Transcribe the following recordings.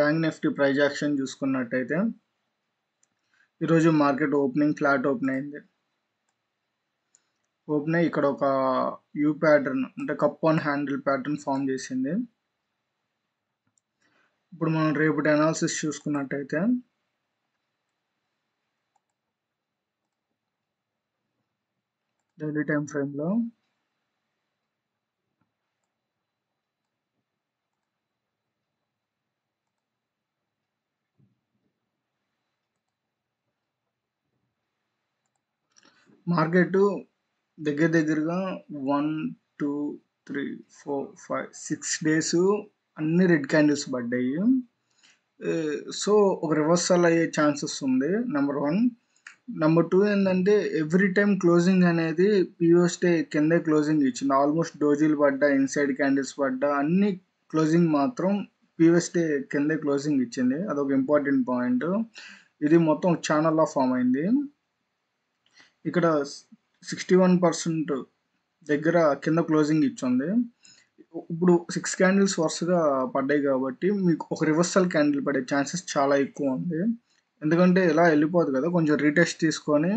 Bank Nifty price action చూసుకున్నట్టయితే ఈరోజు market opening flat open అయింది. ఓపెన్ అయ్యి ఇక్కడ ఒక యూ ప్యాటర్న్ అంటే cup on handle pattern form చేసింది. ఇప్పుడు మనం రేపటి అనాలిసిస్ చూసుకున్నట్టయితే డైలీ టైం ఫ్రేమ్లో మార్కెట్ దగ్గరగా 1, 2, 3, 4, 5, 6 డేస్ అన్ని రెడ్ క్యాండిల్స్ పడ్డాయి. సో ఒక రివర్సల్ అయ్యే ఛాన్సెస్ ఉంది. నెంబర్ 1. నెంబర్ 2 ఏంటంటే ఎవ్రీ టైం క్లోజింగ్ అనేది ప్రీవియస్ డే కిందే క్లోజింగ్ ఇచ్చింది. ఆల్మోస్ట్ డోజీలు పడ్డా, ఇన్సైడ్ క్యాండిల్స్ పడ్డా అన్ని క్లోజింగ్ మాత్రం ప్రీవియస్ డే కిందే క్లోజింగ్ ఇచ్చింది. అదొక ఇంపార్టెంట్ పాయింట్. ఇది మొత్తం ఛానల్లో ఫామ్ అయింది. ఇక్కడ 61% దగ్గర కింద క్లోజింగ్ ఇచ్చింది. ఇప్పుడు 6 క్యాండిల్స్ వరుసగా పడ్డాయి కాబట్టి మీకు ఒక రివర్సల్ క్యాండిల్ పడే ఛాన్సెస్ చాలా ఎక్కువ ఉంది. ఎందుకంటే ఇలా వెళ్ళిపోదు కదా, కొంచెం రీటెస్ట్ తీసుకొని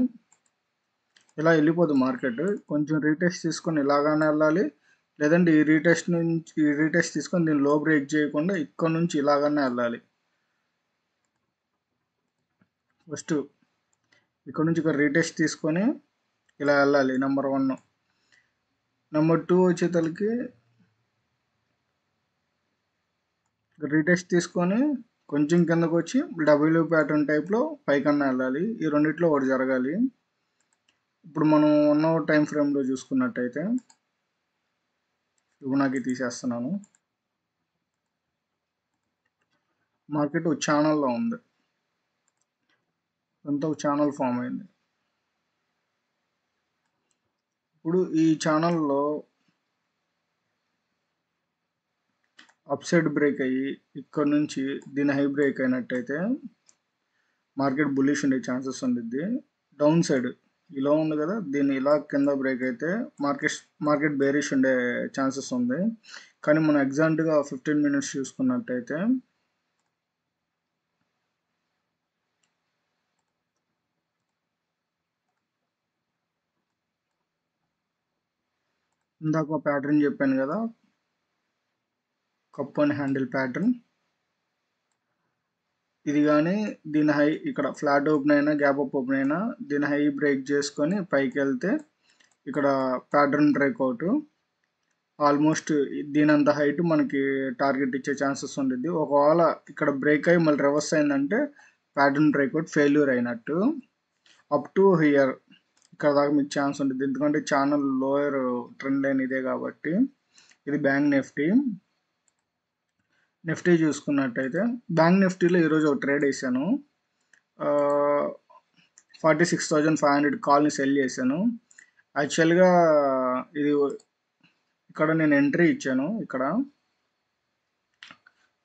ఇలా వెళ్ళిపోదు మార్కెట్. కొంచెం రీటెస్ట్ తీసుకొని ఇలాగానే వెళ్ళాలి, లేదంటే ఈ రీటెస్ట్ తీసుకొని దీన్ని లో బ్రేక్ చేయకుండా ఇక్కడ నుంచి ఇలాగానే వెళ్ళాలి. ఫస్ట్ ఇక్కడ నుంచి ఇక్కడ రీటెస్ట్ తీసుకొని ఇలా వెళ్ళాలి, నెంబర్ 1. నెంబర్ 2 వచ్చేతలకి రీటెస్ట్ తీసుకొని కొంచెం కిందకు వచ్చి డబ్ల్యూ ప్యాటర్న్ టైప్లో పైకన్నా వెళ్ళాలి. ఈ రెండిట్లో ఒకటి జరగాలి. ఇప్పుడు మనం 1 అవర్ టైం ఫ్రేమ్లో చూసుకున్నట్టయితే ఫిబొనాకీ తీసేస్తున్నాను. మార్కెట్ ఒక ఛానల్లో ఉంది, అంతా ఒక ఛానల్ ఫామ్ అయింది. ఇప్పుడు ఈ ఛానల్లో అప్ సైడ్ బ్రేక్ అయ్యి ఇక్కడ నుంచి దీని హై బ్రేక్ అయినట్టయితే మార్కెట్ బుల్లిష్ ఉండే ఛాన్సెస్ ఉండిద్ది. డౌన్ సైడ్ ఇలా ఉంది కదా, దీన్ని ఇలా కింద బ్రేక్ అయితే మార్కెట్ బేరిష్ ఉండే ఛాన్సెస్ ఉంది. కానీ మనం ఎగ్జాక్ట్గా 15 మినిట్స్ చూసుకున్నట్టయితే ఇందాక ఒక ప్యాటర్న్ చెప్పాను కదా, కప్ అండ్ హ్యాండిల్ ప్యాటర్న్. ఇది కానీ దీని హై ఇక్కడ ఫ్లాట్ ఓపెన్ అయినా గ్యాప్ అప్ ఓపెన్ అయినా దీని హై బ్రేక్ చేసుకొని పైకి వెళ్తే ఇక్కడ ప్యాటర్న్ బ్రేక్అవుట్ ఆల్మోస్ట్ దీనంత హైట్ మనకి టార్గెట్ ఇచ్చే ఛాన్సెస్ ఉంటుంది. ఒకవేళ ఇక్కడ బ్రేక్ అయ్యి మళ్ళీ రివర్స్ అయిందంటే ప్యాటర్న్ బ్రేక్అవుట్ ఫెయిల్యూర్ అయినట్టు. అప్ టు హియర్ ఇక్కడ దాకా మీకు ఛాన్స్ ఉంటుంది, ఎందుకంటే ఛానల్ లోయర్ ట్రెండ్ లైన్ ఇదే కాబట్టి. ఇది బ్యాంక్ నిఫ్టీ చూసుకున్నట్టయితే బ్యాంక్ నిఫ్టీలో ఈరోజు ఒక ట్రేడ్ వేసాను. 46,500 కాల్ని సెల్ చేశాను. యాక్చువల్గా ఇది ఇక్కడ నేను ఎంట్రీ ఇచ్చాను. ఇక్కడ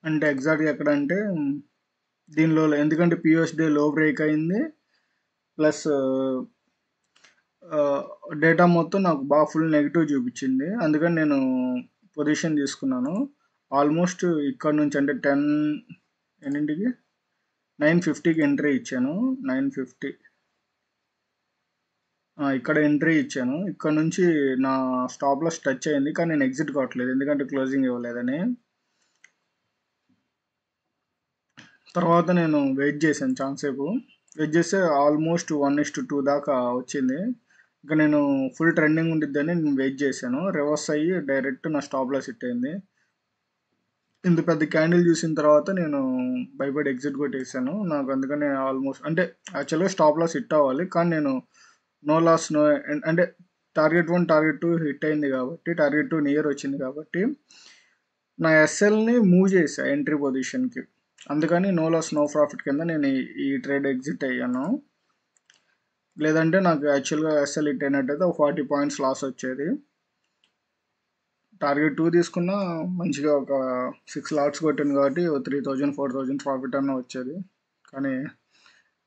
అంటే ఎగ్జాక్ట్గా ఎక్కడ అంటే దీనిలో, ఎందుకంటే పిఎస్ డే లో బ్రేక్ అయింది, ప్లస్ డేటా మొత్తం నాకు బాగా ఫుల్ నెగిటివ్ చూపించింది. అందుకని నేను పొజిషన్ తీసుకున్నాను. ఆల్మోస్ట్ ఇక్కడ నుంచి అంటే 9:50కి ఎంట్రీ ఇచ్చాను. 9:50 ఇక్కడ ఎంట్రీ ఇచ్చాను. ఇక్కడ నుంచి నా స్టాప్ లాస్ టచ్ అయింది, కానీ నేను ఎగ్జిట్ కావట్లేదు ఎందుకంటే క్లోజింగ్ ఇవ్వలేదని. తర్వాత నేను వెయిట్ చేశాను చాలాసేపు. వెయిట్ చేస్తే ఆల్మోస్ట్ 1:2 దాకా వచ్చింది. ఇంకా నేను ఫుల్ ట్రెండింగ్ ఉండిద్దని నేను వెయిట్ చేశాను. రివర్స్ అయ్యి డైరెక్ట్ నా స్టాప్ లాస్ హిట్ అయింది. ఇంత పెద్ద క్యాండిల్ చూసిన తర్వాత నేను భయపడి ఎగ్జిట్ కొట్టేసాను. నాకు అందుకని ఆల్మోస్ట్ అంటే యాక్చువల్గా స్టాప్ లాస్ హిట్ అవ్వాలి, కానీ నేను నో లాస్ అంటే టార్గెట్ 1 టార్గెట్ 2 హిట్ అయింది కాబట్టి, టార్గెట్ 2 నియర్ వచ్చింది కాబట్టి నా ఎస్ఎల్ని మూవ్ చేసా ఎంట్రీ పొజిషన్కి. అందుకని నో లాస్ నో ప్రాఫిట్ కింద నేను ఈ ట్రేడ్ ఎగ్జిట్ అయ్యాను. లేదంటే నాకు యాక్చువల్గా ఎస్ఎల్ హిట్ అయినట్టయితే ఒక 40 పాయింట్స్ లాస్ వచ్చేది. టార్గెట్ 2 తీసుకున్నా మంచిగా ఒక 6 లాట్స్ కొట్టాను కాబట్టి 3,000 4,000 ప్రాఫిట్ అన్న వచ్చేది. కానీ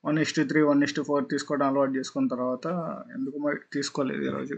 1:3 1:4 తీసుకోవడం అలవాటు చేసుకున్న తర్వాత ఎందుకు మరి తీసుకోలేదు ఈరోజు.